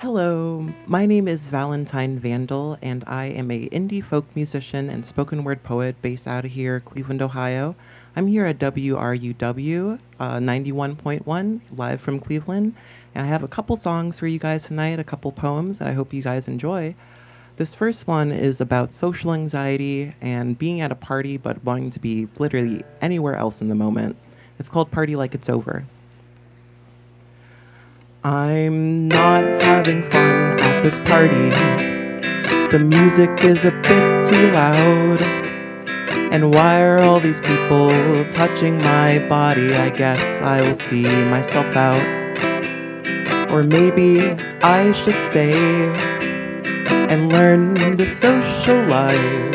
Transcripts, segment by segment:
Hello, my name is Valentine Vandal, and I am a indie folk musician and spoken word poet based out of here, Cleveland, Ohio. I'm here at WRUW 91.1, live from Cleveland, and I have a couple songs for you guys tonight, a couple poems that I hope you guys enjoy. This first one is about social anxiety and being at a party but wanting to be literally anywhere else in the moment. It's called Party Like It's Over. I'm not having fun at this party. The music is a bit too loud. And why are all these people touching my body? I guess I will see myself out. Or maybe I should stay and learn to socialize.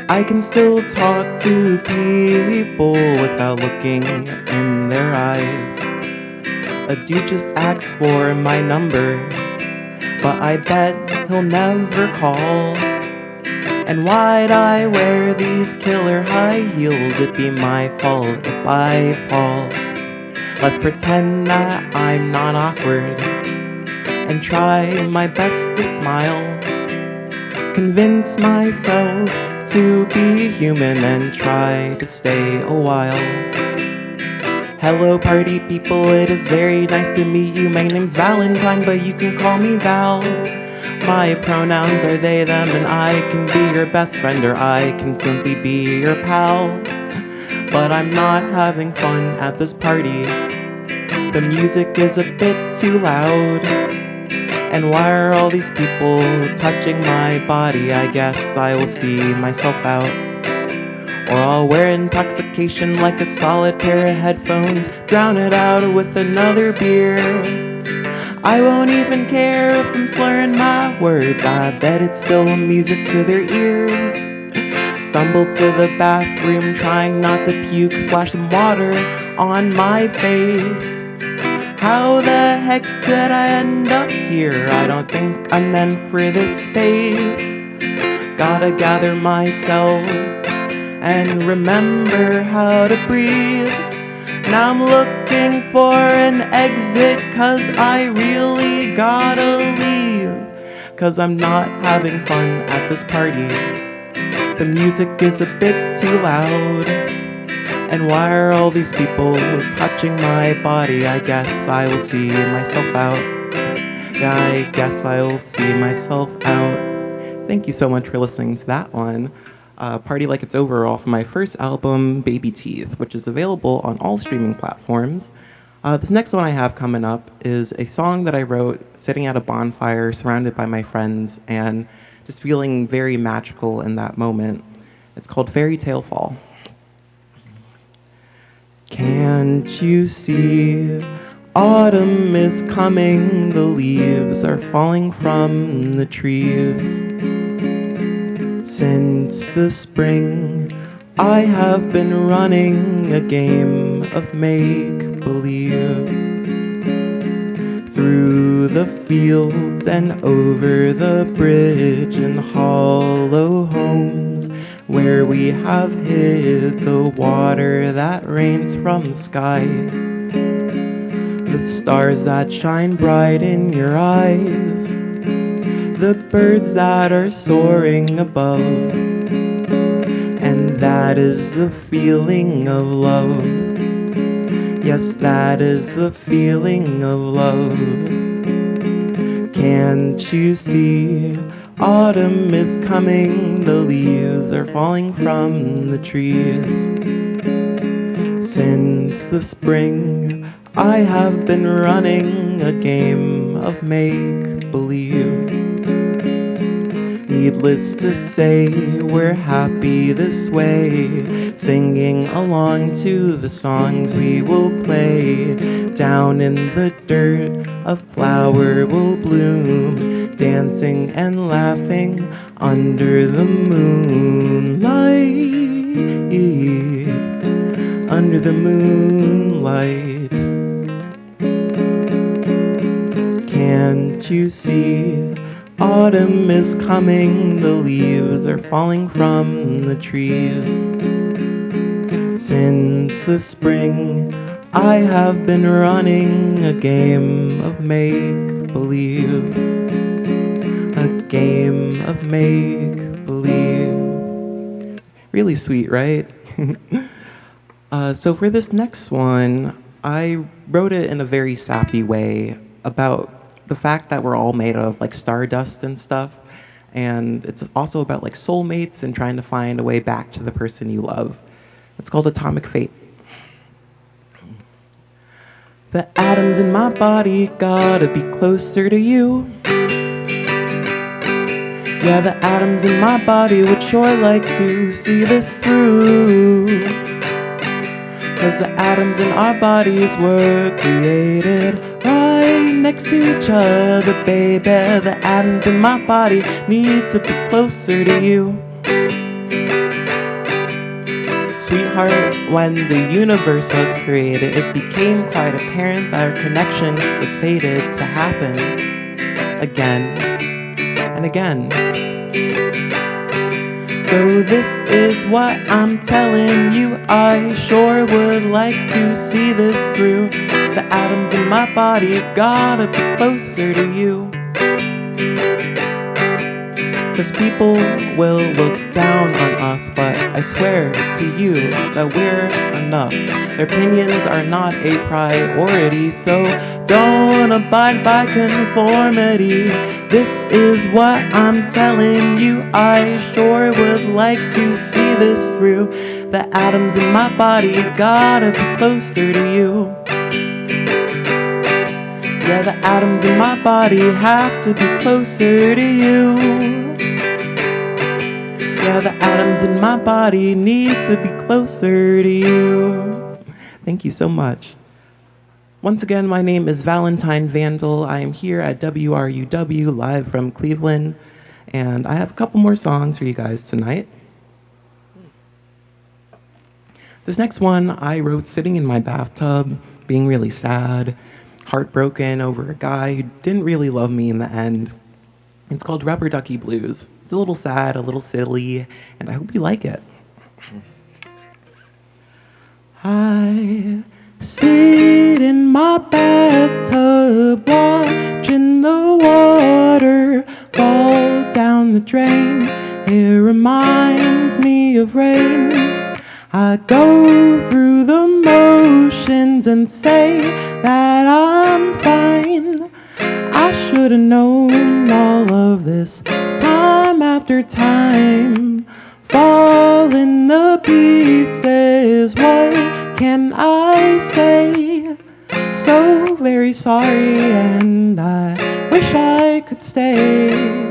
I can still talk to people without looking in their eyes. A dude just asked for my number, but I bet he'll never call. And why'd I wear these killer high heels? It'd be my fault if I fall. Let's pretend that I'm not awkward and try my best to smile. Convince myself to be human and try to stay a while. Hello party people, it is very nice to meet you. My name's Valentine, but you can call me Val. My pronouns are they, them, and I can be your best friend or I can simply be your pal. But I'm not having fun at this party. The music is a bit too loud. And why are all these people touching my body? I guess I will see myself out. Or I'll wear intoxication like a solid pair of headphones, drown it out with another beer. I won't even care if I'm slurring my words, I bet it's still music to their ears. Stumble to the bathroom, trying not to puke, splash some water on my face. How the heck did I end up here? I don't think I'm meant for this space. Gotta gather myself and remember how to breathe. Now I'm looking for an exit, 'cause I really gotta leave. 'Cause I'm not having fun at this party. The music is a bit too loud. And why are all these people touching my body? I guess I will see myself out. Yeah, I guess I will see myself out. Thank you so much for listening to that one. Party Like It's Over off my first album, Baby Teeth, which is available on all streaming platforms. This next one I have coming up is a song that I wrote sitting at a bonfire surrounded by my friends and just feeling very magical in that moment. It's called Fairy Tale Fall. Can't you see? Autumn is coming, the leaves are falling from the trees. Since the spring, I have been running a game of make-believe. Through the fields and over the bridge and hollow homes, where we have hid the water that rains from the sky. The stars that shine bright in your eyes, the birds that are soaring above, and that is the feeling of love. Yes, that is the feeling of love. Can't you see? Autumn is coming, the leaves are falling from the trees. Since the spring, I have been running a game of make-believe. Needless to say, we're happy this way, singing along to the songs we will play. Down in the dirt, a flower will bloom, dancing and laughing under the moonlight. Under the moonlight. Can't you see? Autumn is coming, the leaves are falling from the trees. Since the spring, I have been running a game of make-believe. believe, a game of make-believe. Really sweet, right? So for this next one, I wrote it in a very sappy way about the fact that we're all made of like stardust and stuff. And it's also about like soulmates and trying to find a way back to the person you love. It's called Atomic Fate. The atoms in my body gotta be closer to you. Yeah, the atoms in my body would sure like to see this through. 'Cause the atoms in our bodies were created right next to each other, baby. The atoms in my body need to be closer to you. Sweetheart, when the universe was created, it became quite apparent that our connection was fated to happen again and again. So this is what I'm telling you, I sure would like to see this through. The atoms in my body gotta be closer to you. 'Cause people will look down on us, but I swear to you that we're enough. Their opinions are not a priority, so don't abide by conformity. This is what I'm telling you, I sure would like to see this through. The atoms in my body gotta be closer to you. Yeah, the atoms in my body have to be closer to you. Yeah, the atoms in my body need to be closer to you. Thank you so much. Once again, my name is Valentine Vandal. I am here at WRUW live from Cleveland, and I have a couple more songs for you guys tonight. This next one I wrote sitting in my bathtub, being really sad, heartbroken over a guy who didn't really love me in the end. It's called Rubber Ducky Blues. It's a little sad, a little silly, and I hope you like it. I sit in my bathtub watching the water fall down the drain. It reminds me of rain. I go through the motions and say that I'm fine. I should have known all of this time after time. Fall in the pieces, what can I say? So very sorry, and I wish I could stay.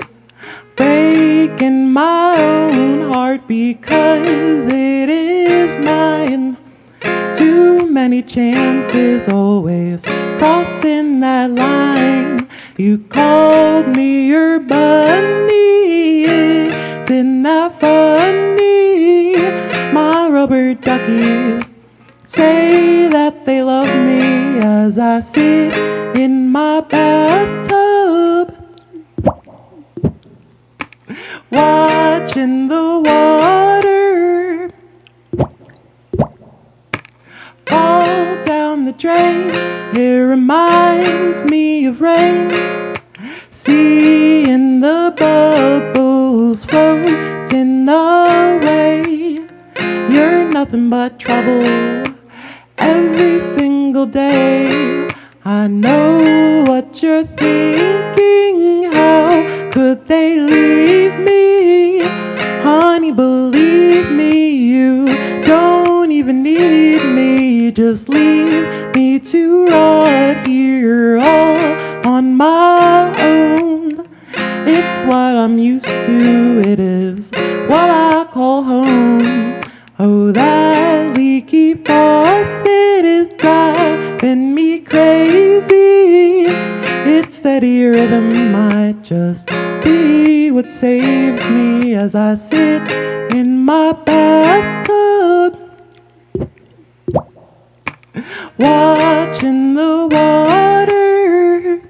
Breaking my own heart because it is mine. Too many chances, always crossing that line. You called me your bunny, isn't that funny? My rubber duckies say that they love me as I sit in my bathtub, watching the water fall down the drain. It reminds me of rain. Seeing the bubbles floating away. You're nothing but trouble every single day. I know what you're thinking. How could they leave me? Honey, believe me, you don't even need me. Just leave me to rot here all on my own. It's what I'm used to, it is what I call home. Oh, that leaky faucet is driving me crazy. Its steady rhythm might just be what saves me as I sit in my bathtub, watching the water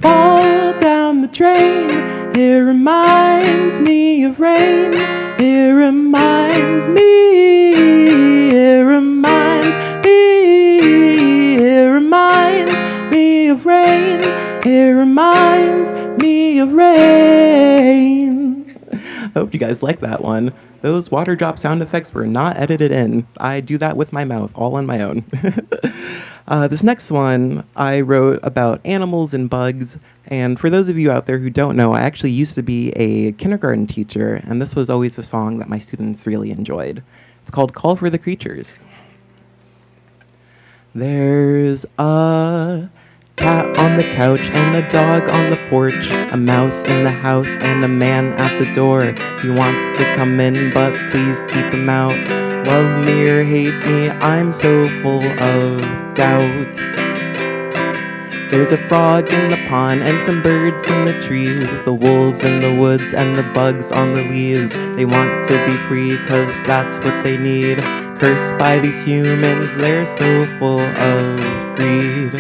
fall down the drain. It reminds me of rain. It reminds me. It reminds me. It reminds me of rain. It reminds me of rain. I hope you guys like that one. Those water drop sound effects were not edited in. I do that with my mouth, all on my own. This next one I wrote about animals and bugs. And for those of you out there who don't know, I actually used to be a kindergarten teacher, and this was always a song that my students really enjoyed. It's called Call for the Creatures. There's a cat on the couch and a dog on the porch, a mouse in the house and a man at the door. He wants to come in, but please keep him out. Love me or hate me, I'm so full of doubt. There's a frog in the pond and some birds in the trees, the wolves in the woods and the bugs on the leaves. They want to be free 'cause that's what they need. Cursed by these humans, they're so full of greed.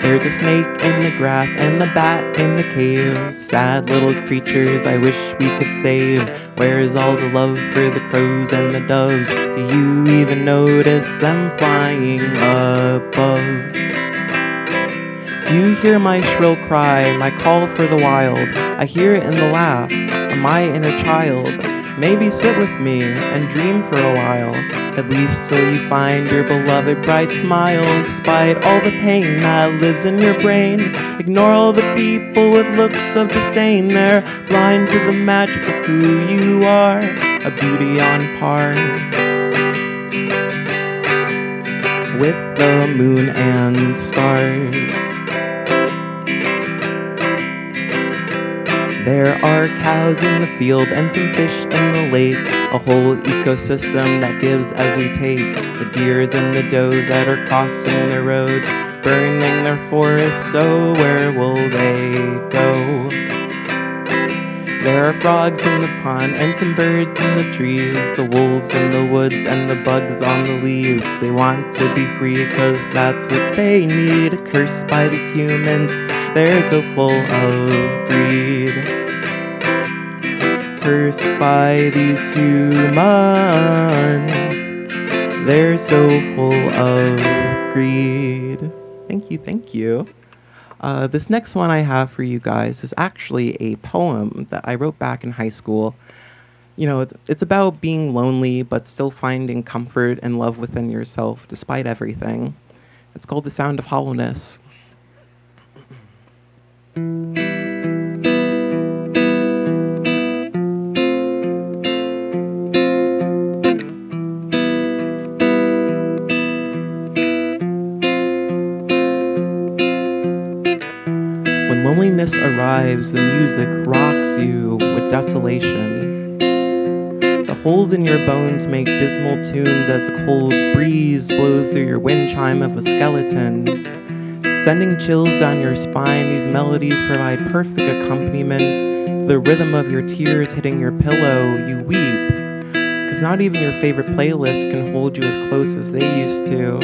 There's a snake in the grass and a bat in the cave. Sad little creatures I wish we could save. Where's all the love for the crows and the doves? Do you even notice them flying above? Do you hear my shrill cry, my call for the wild? I hear it in the laugh of my inner child. Maybe sit with me and dream for a while, at least till you find your beloved bright smile. Despite all the pain that lives in your brain, ignore all the people with looks of disdain. They're blind to the magic of who you are, a beauty on par with the moon and stars. There are cows in the field and some fish in the lake, a whole ecosystem that gives as we take. The deers and the does that are crossing the roads, burning their forests, so where will they go? There are frogs in the pond and some birds in the trees, the wolves in the woods and the bugs on the leaves. They want to be free 'cause that's what they need. Cursed by these humans, they're so full of greed. Cursed by these humans, they're so full of greed. Thank you, thank you. This next one I have for you guys is actually a poem that I wrote back in high school. You know, it's about being lonely, but still finding comfort and love within yourself despite everything. It's called The Sound of Hollowness. When loneliness arrives, the music rocks you with desolation. The holes in your bones make dismal tunes as a cold breeze blows through your wind chime of a skeleton. Sending chills down your spine, these melodies provide perfect accompaniment to the rhythm of your tears hitting your pillow. You weep, 'cause not even your favorite playlist can hold you as close as they used to.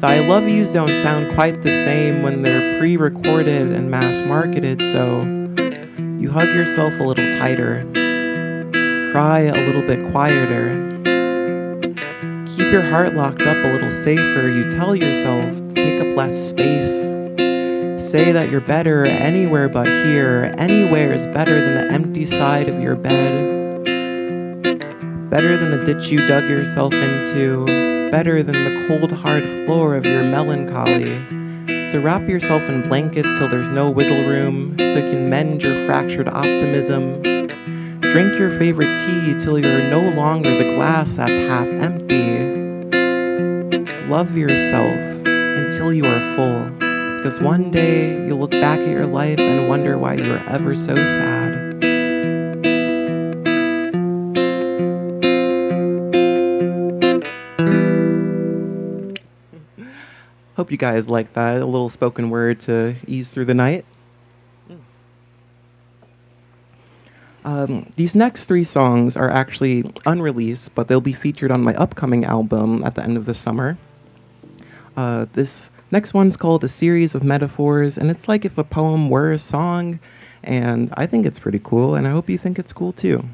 The I love yous don't sound quite the same when they're pre-recorded and mass-marketed, so you hug yourself a little tighter, cry a little bit quieter, keep your heart locked up a little safer. You tell yourself to take up less space, say that you're better anywhere but here. Anywhere is better than the empty side of your bed, better than the ditch you dug yourself into, better than the cold hard floor of your melancholy. So wrap yourself in blankets till there's no wiggle room, so you can mend your fractured optimism. Drink your favorite tea till you're no longer the glass that's half empty. Love yourself until you are full, because one day you'll look back at your life and wonder why you were ever so sad. Hope you guys like that, a little spoken word to ease through the night. These next three songs are actually unreleased, but they'll be featured on my upcoming album at the end of the summer. This next one's called A Series of Metaphors, and it's like if a poem were a song, and I think it's pretty cool, and I hope you think it's cool too.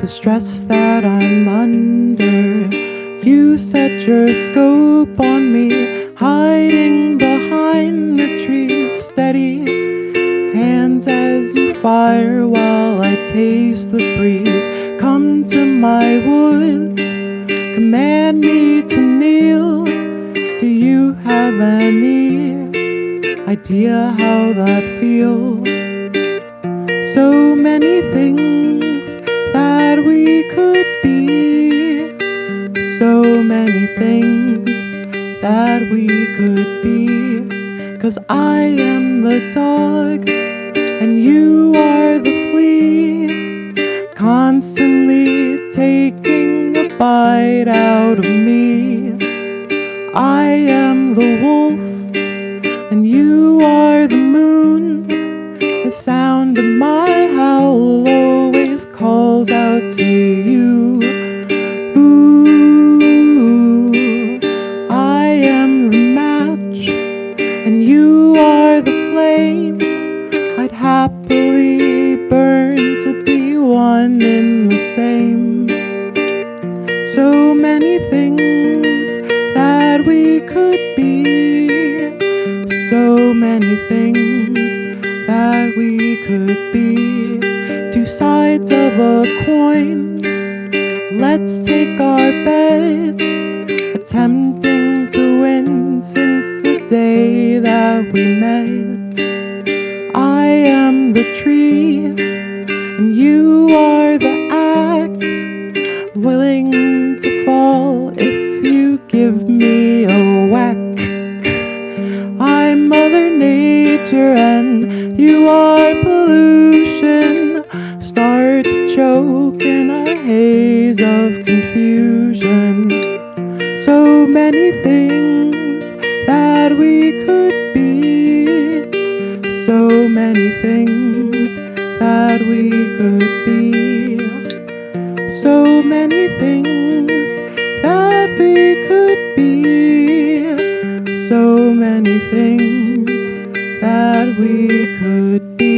the stress that I'm under. You set your scope on me, hiding behind the trees, steady hands as you fire while I taste the breeze. Come to my woods, command me to kneel. Do you have any idea how that feels? So many things that we could be, so many things that we could be. 'Cause I am the dog and you are the flea, constantly taking a bite out of me. I am the wolf and you are the moon. The sound of my howl always calls out to you. Ooh, I am the match and you are the flame. I'd happily burn to be one in the same. So many things that we could be, so many things that we could be. Two sides of a coin, let's take our bets, attempting to win since the day that we met. I am the tree and you are the axe, willing to fall if you give me a whack. I'm Mother Nature and you are pollution. Start to choke in a haze of confusion. So many things that we could be, so many things that we could be, so many things that we could be, so many things that we could be.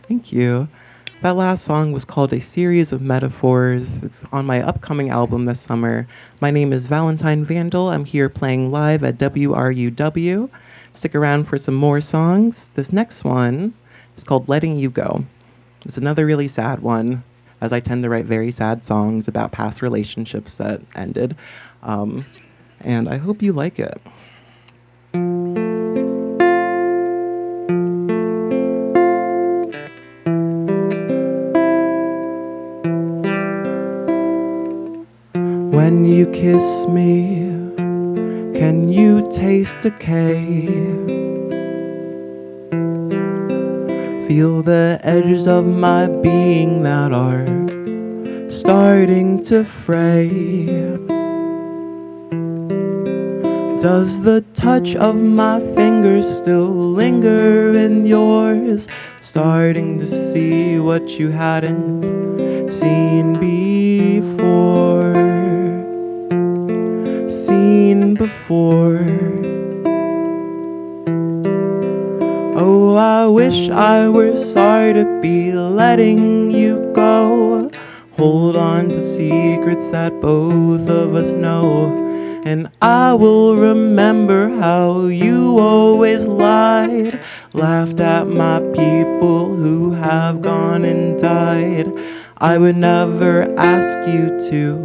Thank you. That last song was called A Series of Metaphors. It's on my upcoming album this summer. My name is Valentine Vandal. I'm here playing live at WRUW. Stick around for some more songs. This next one is called Letting You Go. It's another really sad one, as I tend to write very sad songs about past relationships that ended. And I hope you like it. When you kiss me, can you taste decay? Feel the edges of my being that are starting to fray. Does the touch of my fingers still linger in yours? Starting to see what you hadn't seen before. Oh, I wish I were sorry to be letting you go. Hold on to secrets that both of us know. And I will remember how you always lied, laughed at my people who have gone and died. I would never ask you to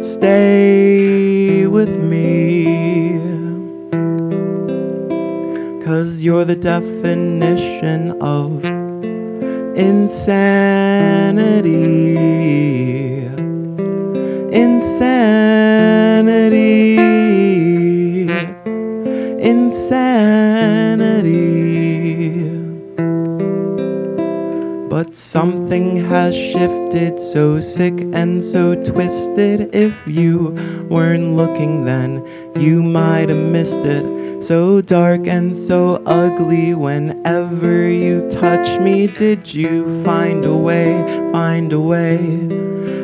stay with me, 'cause you're the definition of insanity. Insanity. Insanity. But something has shifted, so sick and so twisted. If you weren't looking then, you might have missed it. So dark and so ugly whenever you touch me. Did you find a way,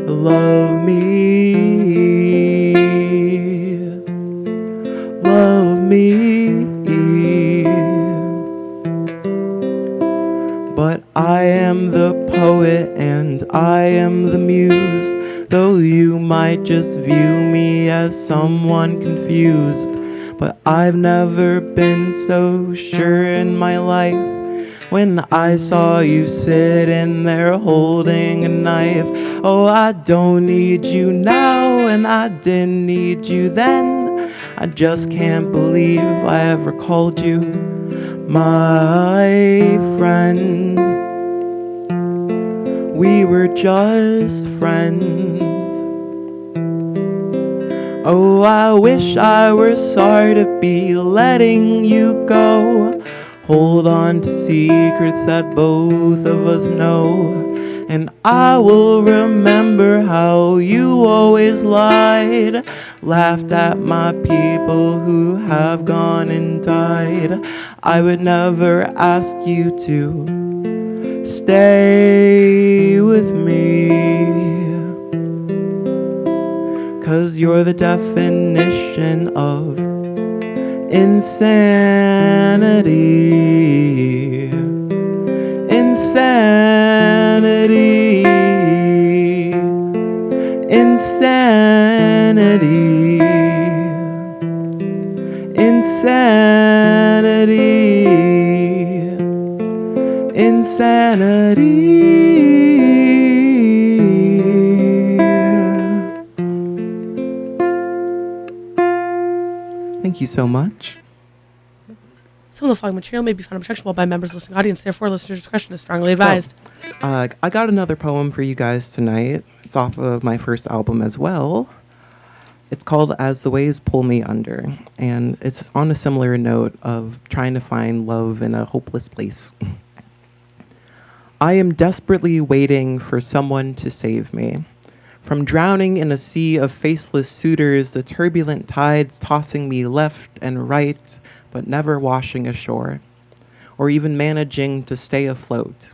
love me, love me. But I am the poet poet and I am the muse, though you might just view me as someone confused. But I've never been so sure in my life when I saw you sitting there holding a knife. Oh, I don't need you now, and I didn't need you then. I just can't believe I ever called you my friend. We were just friends. Oh, I wish I were sorry to be letting you go. Hold on to secrets that both of us know. And I will remember how you always lied, laughed at my people who have gone and died. I would never ask you to stay with me, 'cause you're the definition of insanity. Insanity. Insanity. Insanity. Insanity. Thank you so much. Some of the following material may be found objectionable by members of the listening audience. Therefore, listener discretion is strongly advised. I got another poem for you guys tonight. It's off of my first album as well. It's called As the Waves Pull Me Under, and it's on a similar note of trying to find love in a hopeless place. I am desperately waiting for someone to save me. From drowning in a sea of faceless suitors, the turbulent tides tossing me left and right, but never washing ashore, or even managing to stay afloat.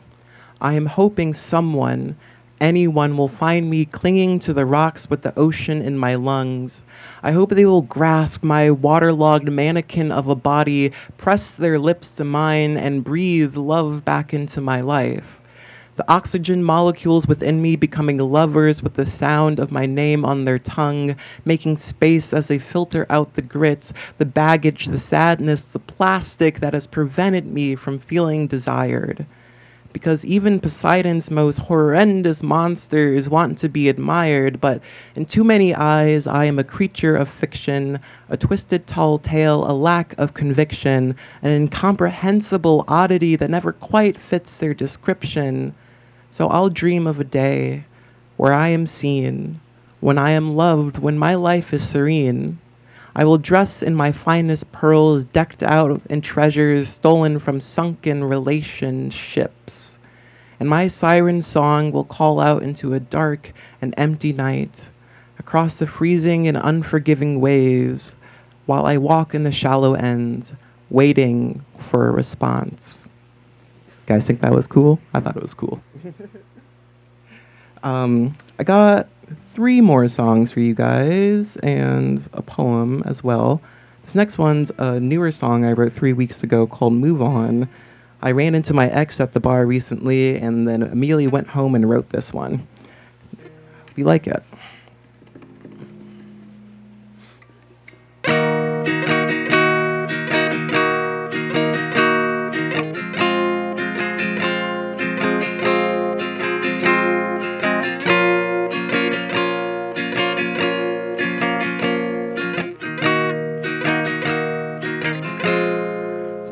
I am hoping someone, anyone, will find me clinging to the rocks with the ocean in my lungs. I hope they will grasp my waterlogged mannequin of a body, press their lips to mine, and breathe love back into my life. The oxygen molecules within me becoming lovers with the sound of my name on their tongue, making space as they filter out the grit, the baggage, the sadness, the plastic that has prevented me from feeling desired. Because even Poseidon's most horrendous monsters want to be admired, but in too many eyes I am a creature of fiction, a twisted tall tale, a lack of conviction, an incomprehensible oddity that never quite fits their description. So I'll dream of a day where I am seen, when I am loved, when my life is serene. I will dress in my finest pearls, decked out in treasures stolen from sunken relationships. And my siren song will call out into a dark and empty night, across the freezing and unforgiving waves, while I walk in the shallow end, waiting for a response. Guys think that was cool? I thought it was cool. I got 3 more songs for you guys and a poem as well. This next one's a newer song I wrote 3 weeks ago called Move On. I ran into my ex at the bar recently and then immediately went home and wrote this one. Hope you like it.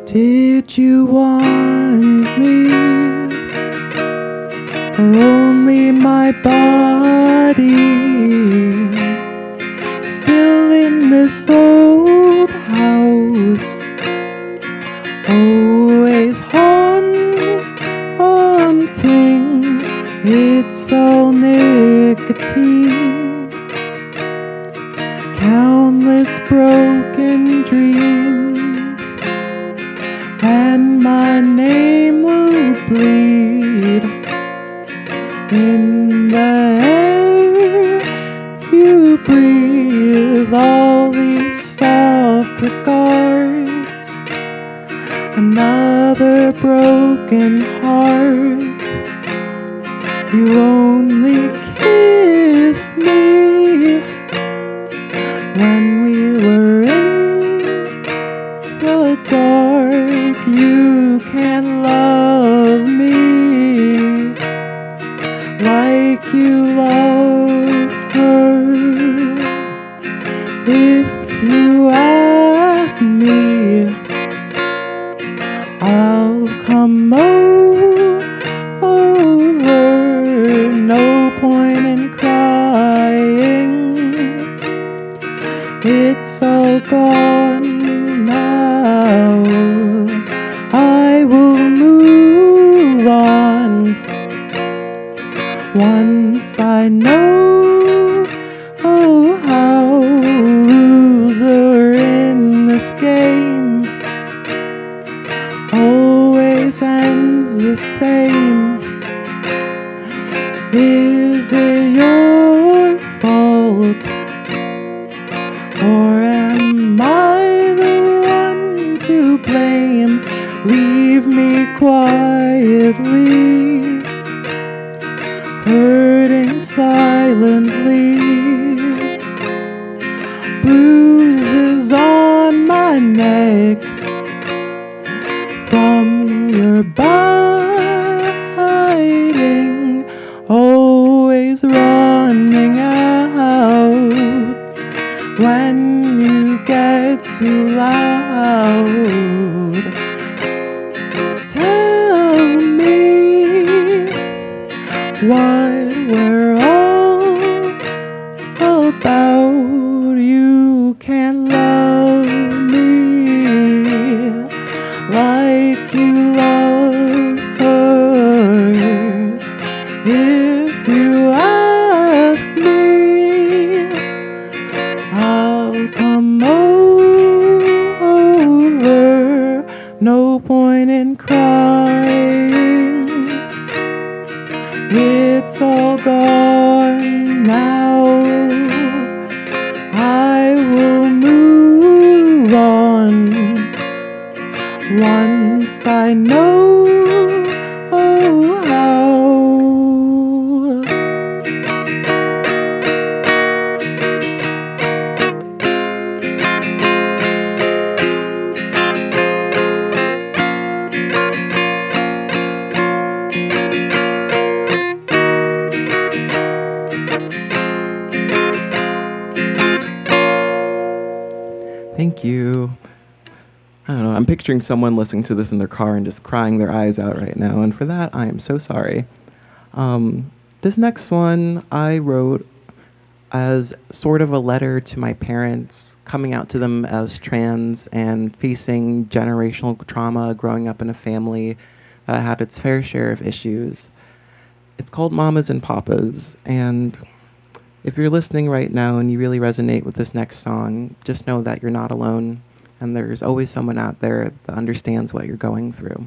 Did you want me, or only my body, still in this old house, always haunting, it's all nicotine, countless broken dreams, and my name will bleed in the air you breathe. All these soft regards, another broken heart, You only kissed me when we were in the dark. You can't love me like you love her. If you ask me, I'll come over. No point in crying. It's all gone now. I will move on once I know how. Loser in this game always ends the same. Is it your fault, or am I the one to blame? Leave me quietly, hurting silently. Bruises on my neck from your biting, always running out when you get too loud. Tell me what we're all about. You can't love me like you love her. If you ask me, I'll come over. No point in crying. It's all gone now. I will move on once I know how. Thank you. I don't know, I'm picturing someone listening to this in their car and just crying their eyes out right now, and for that, I am so sorry. This next one I wrote as sort of a letter to my parents, coming out to them as trans and facing generational trauma growing up in a family that had its fair share of issues. It's called Mamas and Papas, and if you're listening right now and you really resonate with this next song, just know that you're not alone, and there's always someone out there that understands what you're going through.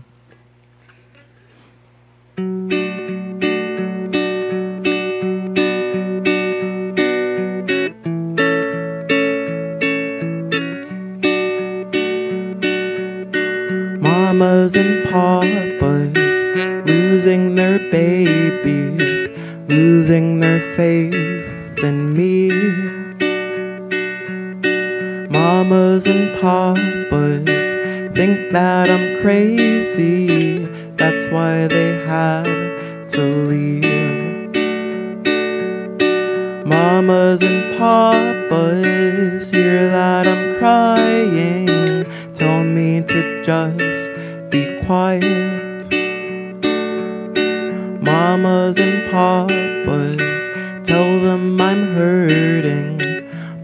Mamas and papas losing their babies, losing their faith in me. Mamas and papas think that I'm crazy, that's why they had to leave. Mamas and papas hear that I'm crying, tell me to just be quiet. Mamas and papas tell them I'm hurting,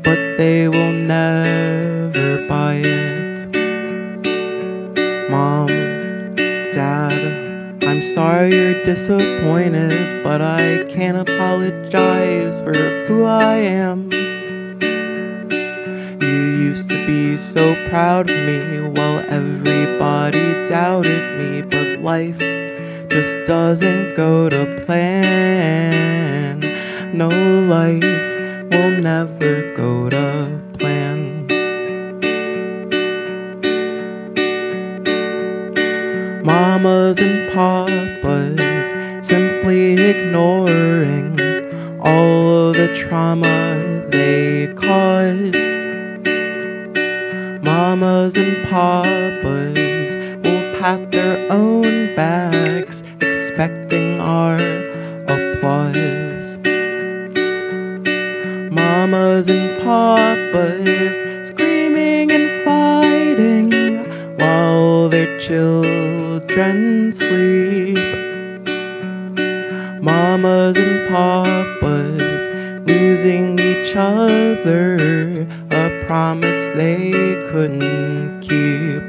but they will never buy it. Mom, Dad, I'm sorry you're disappointed, but I can't apologize for who I am. You used to be so proud of me while everybody doubted me, but life just doesn't go to plan. No, life will never go to plan. Mamas and papas simply ignore ignoring all the trauma they caused. Mamas and papas will pat their own backs, expecting our applause. Mamas and papas screaming and fighting while their children sleep. Mamas and papas losing each other, a promise they couldn't keep.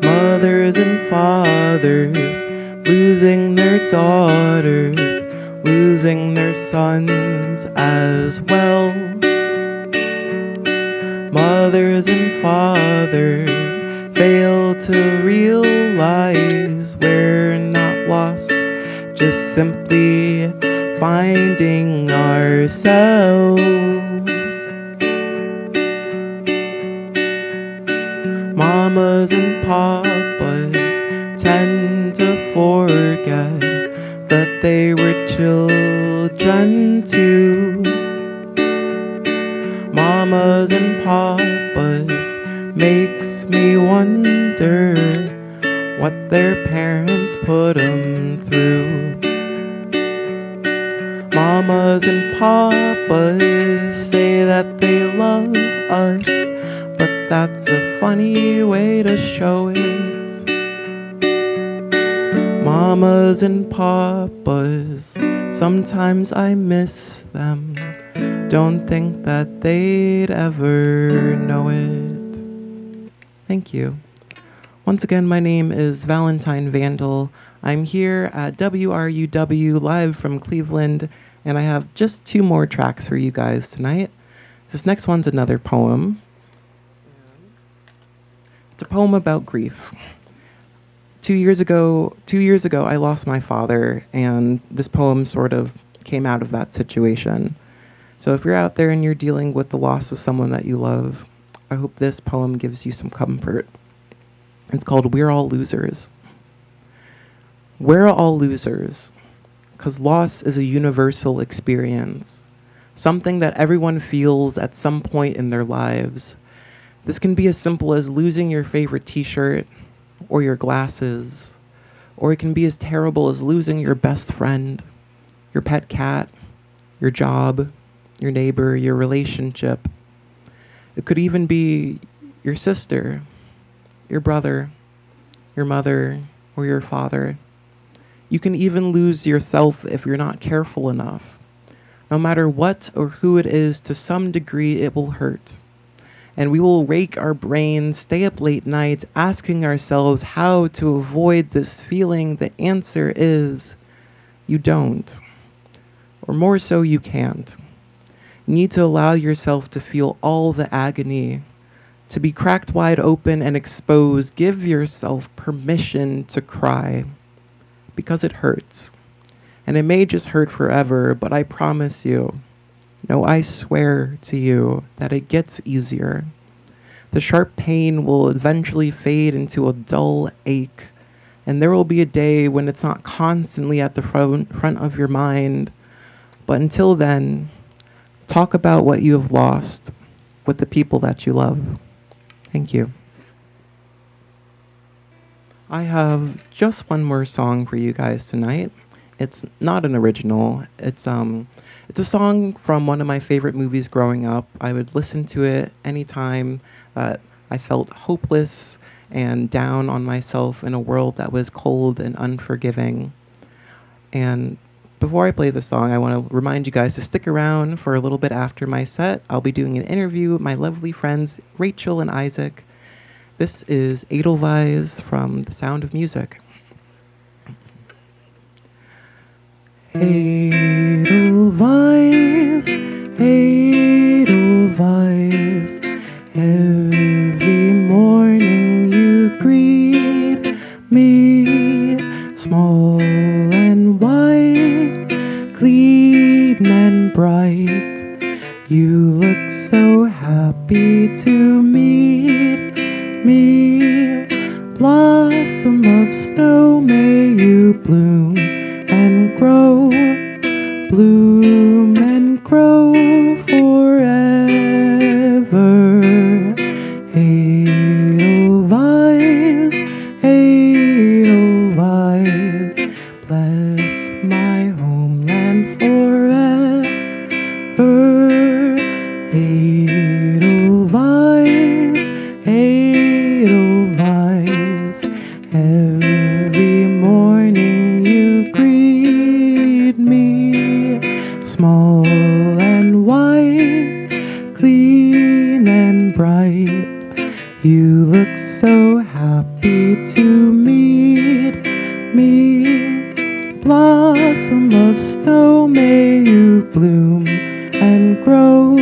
Mothers and fathers losing their daughters, losing their sons as well. Mothers and fathers fail to realize we're not lost, just simply finding ourselves. Mamas and papas tend to forget that they were children too. Mamas and papas makes me wonder what their parents put them through. Mamas and papas say that they love us, but that's a funny way to show it. Mamas and papas, sometimes I miss them. Don't think that they'd ever know it. Thank you. Once again, my name is Valentine Vandal. I'm here at WRUW live from Cleveland, and I have just 2 more tracks for you guys tonight. This next one's another poem. It's a poem about grief. 2 years ago, I lost my father, and this poem sort of came out of that situation. So if you're out there and you're dealing with the loss of someone that you love, I hope this poem gives you some comfort. It's called We're All Losers. We're all losers, because loss is a universal experience, something that everyone feels at some point in their lives. This can be as simple as losing your favorite t-shirt or your glasses, or it can be as terrible as losing your best friend, your pet cat, your job, your neighbor, your relationship. It could even be your sister, your brother, your mother, or your father. You can even lose yourself if you're not careful enough. No matter what or who it is, to some degree it will hurt. And we will rake our brains, stay up late nights, asking ourselves how to avoid this feeling. The answer is, you don't. Or more so, you can't. You need to allow yourself to feel all the agony, to be cracked wide open and exposed. Give yourself permission to cry, because it hurts. And it may just hurt forever, but I promise you, no, I swear to you that it gets easier. The sharp pain will eventually fade into a dull ache, and there will be a day when it's not constantly at the front of your mind. But until then, talk about what you have lost with the people that you love. Thank you. I have just one more song for you guys tonight. It's not an original. It's a song from one of my favorite movies growing up. I would listen to it anytime that I felt hopeless and down on myself in a world that was cold and unforgiving. And before I play the song, I want to remind you guys to stick around for a little bit after my set. I'll be doing an interview with my lovely friends Rachel and Isaac. This is Edelweiss from The Sound of Music. Edelweiss, Edelweiss, every morning you greet me, small and white, clean and bright. You look so happy to meet me. Blossom of snow, may you bloom and bloom and grow forever. Edelweiss, Edelweiss, bless my homeland forever. Edelweiss, Edelweiss, every morning you greet me, small and white, clean and bright. You look so happy to meet me. Blossom of snow, may you bloom and grow,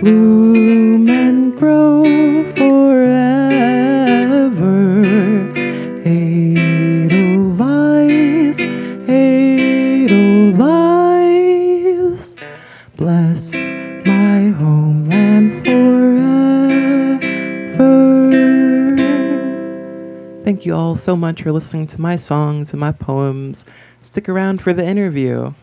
bloom and grow forever. Edelweiss, Edelweiss, bless my homeland forever. Thank you all so much for listening to my songs and my poems. Stick around for the interview.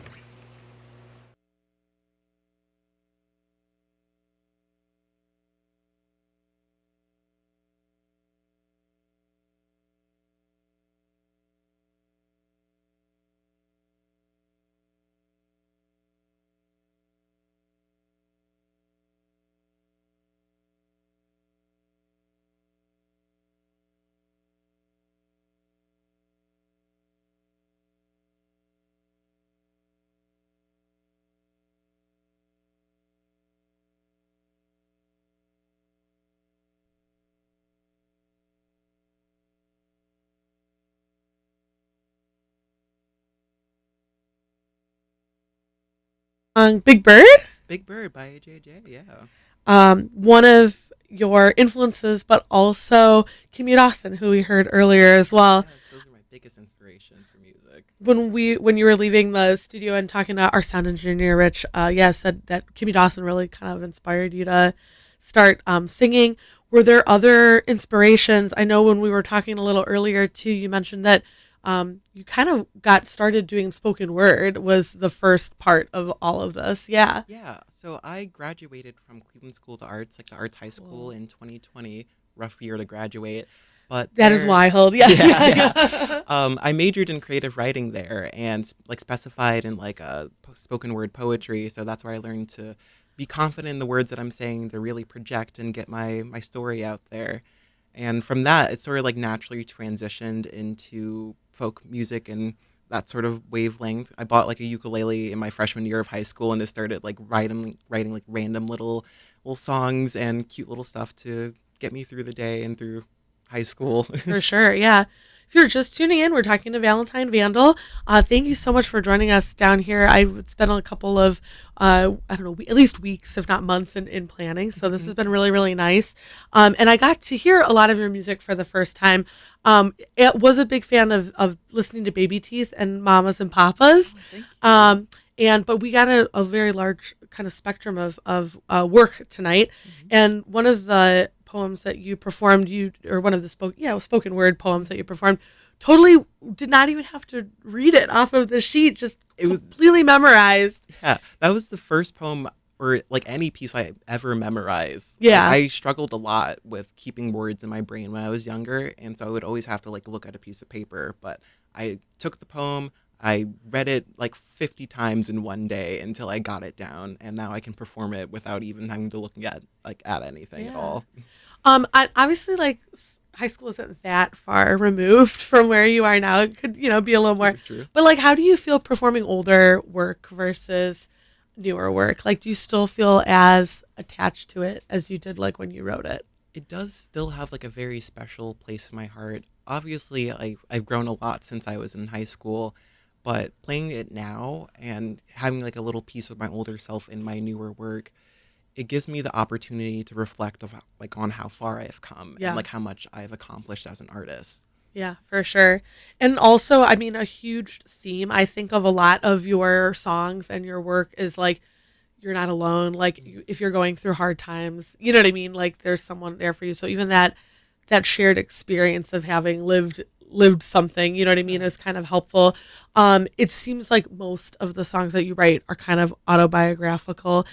Big Bird, Big Bird by AJJ, yeah. one of your influences, but also Kimmy Dawson, who we heard earlier as well. Yes, those are my biggest inspirations for music. When you were leaving the studio and talking to our sound engineer Rich, said that Kimmy Dawson really kind of inspired you to start singing. Were there other inspirations? I know when we were talking a little earlier too, you mentioned that you kind of got started doing spoken word was the first part of all of this. Yeah. Yeah, so I graduated from Cleveland School of the Arts, like the Arts High School in 2020, rough year to graduate. But That is wild. Yeah. yeah. I majored in creative writing there and like specified in like spoken word poetry. So that's where I learned to be confident in the words that I'm saying, to really project and get my story out there. And from that, it sort of like naturally transitioned into folk music and that sort of wavelength. I bought like a ukulele in my freshman year of high school and just started like writing like random little songs and cute little stuff to get me through the day and through high school. For sure, yeah. If you're just tuning in, we're talking to Valentine Vandal. Thank you so much for joining us down here. I've spent a couple of, at least weeks, if not months in planning. So this has been really, really nice. And I got to hear a lot of your music for the first time. It was a big fan of listening to Baby Teeth and Mamas and Papas. But we got a very large kind of spectrum of work tonight. Mm-hmm. And one of the poems that you performed, one of the spoken word poems that you performed, totally did not even have to read it off of the sheet, just it was completely memorized. Yeah, that was the first poem or like any piece I ever memorized. Yeah. I struggled a lot with keeping words in my brain when I was younger, and so I would always have to like look at a piece of paper, but I took the poem, I read it like 50 times in one day until I got it down, and now I can perform it without even having to look at anything at all. Obviously, like high school isn't that far removed from where you are now. It could, be a little more. True. But like, how do you feel performing older work versus newer work? Like, do you still feel as attached to it as you did like when you wrote it? It does still have like a very special place in my heart. Obviously, I've grown a lot since I was in high school, but playing it now and having like a little piece of my older self in my newer work, it gives me the opportunity to reflect on how far I have come and like how much I've accomplished as an artist. Yeah, for sure. And also, I mean, a huge theme I think of a lot of your songs and your work is like, you're not alone. Like if you're going through hard times, you know what I mean? Like there's someone there for you. So even that shared experience of having lived lived something, you know what I mean, is kind of helpful. It seems like most of the songs that you write are kind of autobiographical.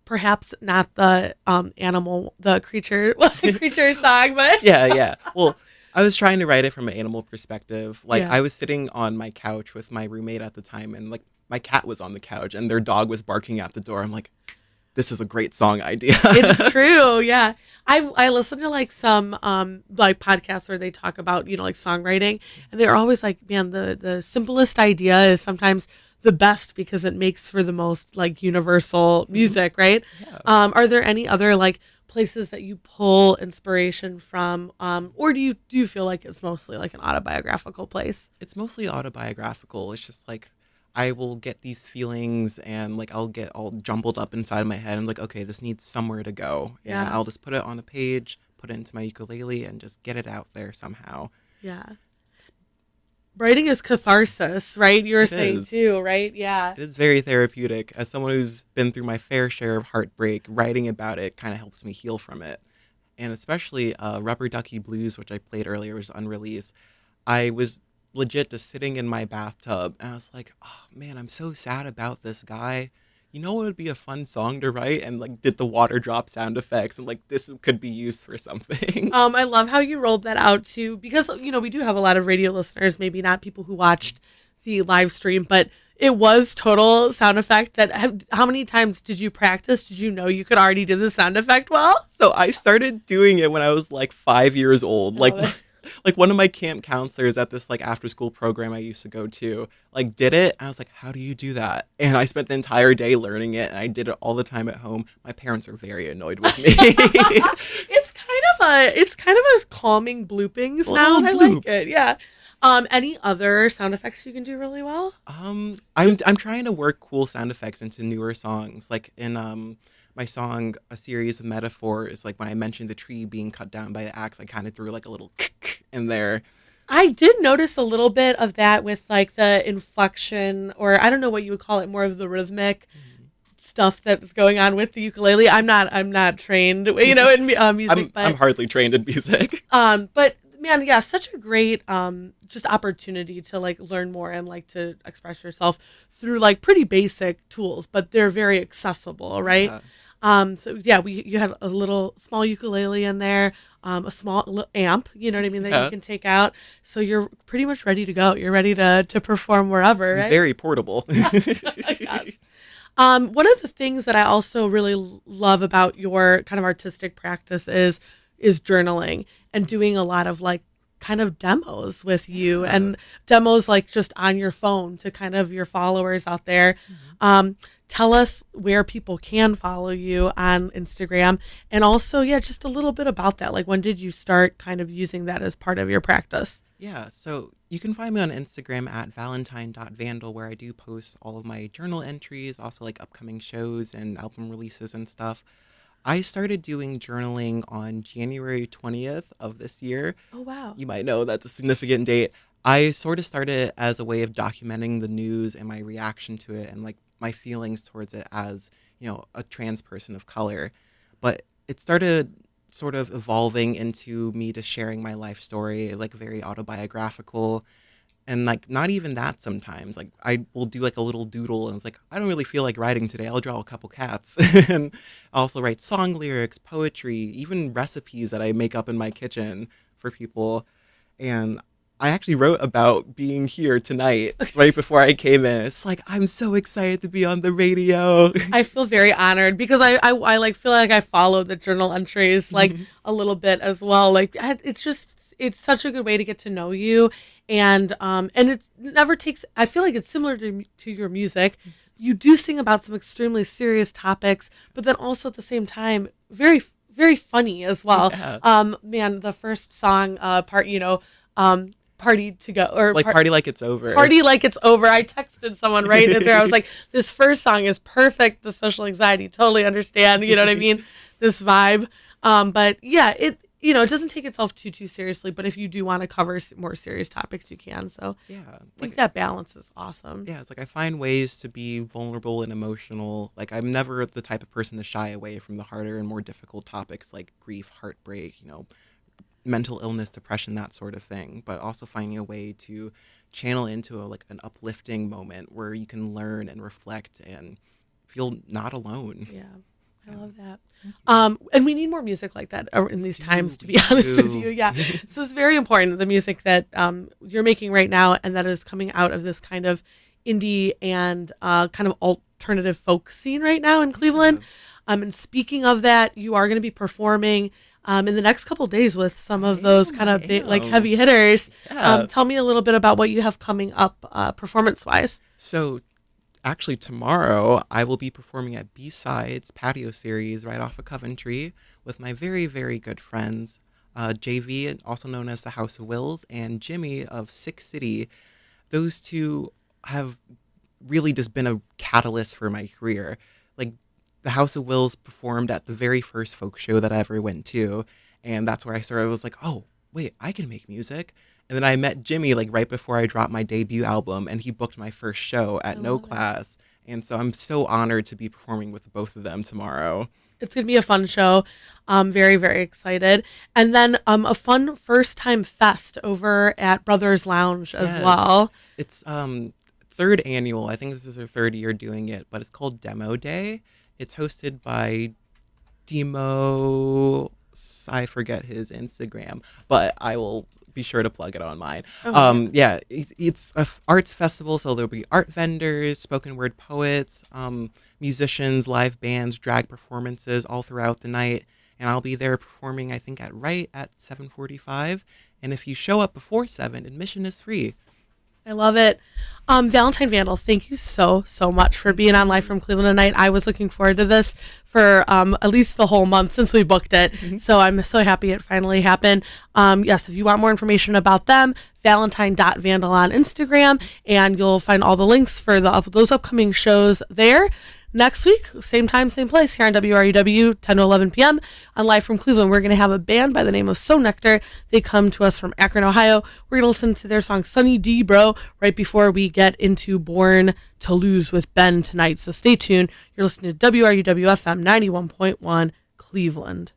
Perhaps not the the creature creature song, but Yeah. Well, I was trying to write it from an animal perspective. Like, yeah. I was sitting on my couch with my roommate at the time, and like my cat was on the couch and their dog was barking at the door. I'm like, this is a great song idea. It's true, yeah. I listen to like some like podcasts where they talk about, you know, like songwriting, and they're always like, man, the simplest idea is sometimes the best because it makes for the most like universal music, right? Yeah. Are there any other like places that you pull inspiration from, or do you feel like it's mostly like an autobiographical place? It's mostly autobiographical. It's just like I will get these feelings and like I'll get all jumbled up inside my head. I'm like, okay, this needs somewhere to go. And Yeah. I'll just put it on a page, put it into my ukulele and just get it out there somehow. Yeah. Writing is catharsis, right? You were It saying is. too, right? Yeah. It is very therapeutic. As someone who's been through my fair share of heartbreak, writing about it kind of helps me heal from it. And especially Rubber Ducky Blues, which I played earlier, was unreleased. I was legit just sitting in my bathtub and I was like, oh man, I'm so sad about this guy. You know what would be a fun song to write? And like did the water drop sound effects and like this could be used for something. I love how you rolled that out too, because you know we do have a lot of radio listeners, maybe not people who watched the live stream, but it was total sound effect. How many times did you practice? Did you know you could already do the sound effect well? So I started doing it when I was like 5 years old. Like Love it. like one of my camp counselors at this like after school program I used to go to like did it. I was like, how do you do that? And I spent the entire day learning it and I did it all the time at home. My parents were very annoyed with me. It's kind of a calming blooping sound. I like bloop. it. Yeah. Any other sound effects you can do really well? I'm trying to work cool sound effects into newer songs. Like in my song A Series of Metaphors, like when I mentioned the tree being cut down by the axe, I kind of threw like a little in there. I did notice a little bit of that with like the inflection, or I don't know what you would call it, more of the rhythmic stuff that's going on with the ukulele. I'm not trained, you know, in music, I'm hardly trained in music. but man, yeah, such a great just opportunity to like learn more and like to express yourself through like pretty basic tools, but they're very accessible, right? Yeah. So yeah, you had a little small ukulele in there, a small amp, you know what I mean, that you Yeah. can take out. So you're pretty much ready to go. You're ready to perform wherever, right? Very portable. Yes. One of the things that I also really love about your kind of artistic practice is journaling and doing a lot of like kind of demos with you and demos like just on your phone to kind of your followers out there. Tell us where people can follow you on Instagram, and also, yeah, just a little bit about that. Like, when did you start kind of using that as part of your practice? Yeah, so you can find me on Instagram at valentine.vandal, where I do post all of my journal entries, also like upcoming shows and album releases and stuff. I started doing journaling on January 20th of this year. Oh, wow. You might know that's a significant date. I sort of started as a way of documenting the news and my reaction to it and like my feelings towards it as, you know, a trans person of color. But it started sort of evolving into me just sharing my life story, like very autobiographical. And like not even that sometimes. Like I will do like a little doodle and it's like, I don't really feel like writing today. I'll draw a couple cats. And I also write song lyrics, poetry, even recipes that I make up in my kitchen for people. And I actually wrote about being here tonight right before I came in. It's like, I'm so excited to be on the radio. I feel very honored because I like feel like I follow the journal entries like a little bit as well. Like it's such a good way to get to know you, and it never takes. I feel like it's similar to your music. You do sing about some extremely serious topics, but then also at the same time very very funny as well. Yeah. Man, the first song part, party to go, or Like party like it's over. party like it's over. I texted someone right in there. I was like, this first song is perfect. The social anxiety, totally understand. You know what I mean? This vibe. But yeah, it doesn't take itself too seriously. But if you do want to cover more serious topics, you can. So Yeah. I think that balance is awesome. Yeah, it's like I find ways to be vulnerable and emotional. Like I'm never the type of person to shy away from the harder and more difficult topics like grief, heartbreak, mental illness, depression, that sort of thing, but also finding a way to channel into an uplifting moment where you can learn and reflect and feel not alone. Yeah. I love that. And we need more music like that in these times, to be honest with you. Yeah. So it's very important, the music that you're making right now and that is coming out of this kind of indie and kind of alternative folk scene right now in Cleveland. And speaking of that, you are going to be performing in the next couple of days with some of those kind of big, heavy hitters. Yeah. Tell me a little bit about what you have coming up performance-wise. So actually, tomorrow I will be performing at B-Sides Patio Series right off of Coventry with my very, very good friends, JV, also known as the House of Wills, and Jimmy of Sick City. Those two have really just been a catalyst for my career. Like, the House of Wills performed at the very first folk show that I ever went to, and that's where I was like, oh, wait, I can make music. And then I met Jimmy right before I dropped my debut album, and he booked my first show at No Class. And so I'm so honored to be performing with both of them tomorrow. It's going to be a fun show. I'm very, very excited. And then a fun first-time fest over at Brothers Lounge as well. It's third annual. I think this is their third year doing it, but it's called Demo Day. It's hosted by Demo, I forget his Instagram, but I will be sure to plug it on mine. Yeah, it's a arts festival, so there'll be art vendors, spoken word poets, musicians, live bands, drag performances all throughout the night. And I'll be there performing, I think, at 7:45. And if you show up before 7, admission is free. I love it. Valentine Vandal, thank you so much for being on Live from Cleveland tonight. I was looking forward to this for at least the whole month since we booked it. Mm-hmm. So I'm so happy it finally happened. Yes, if you want more information about them, valentine.vandal on Instagram, and you'll find all the links for those upcoming shows there. Next week, same time, same place, here on WRUW, 10 to 11 p.m. on Live from Cleveland. We're going to have a band by the name of So Nectar. They come to us from Akron, Ohio. We're going to listen to their song, Sunny D, Bro, right before we get into Born to Lose with Ben tonight. So stay tuned. You're listening to WRUW-FM 91.1 Cleveland.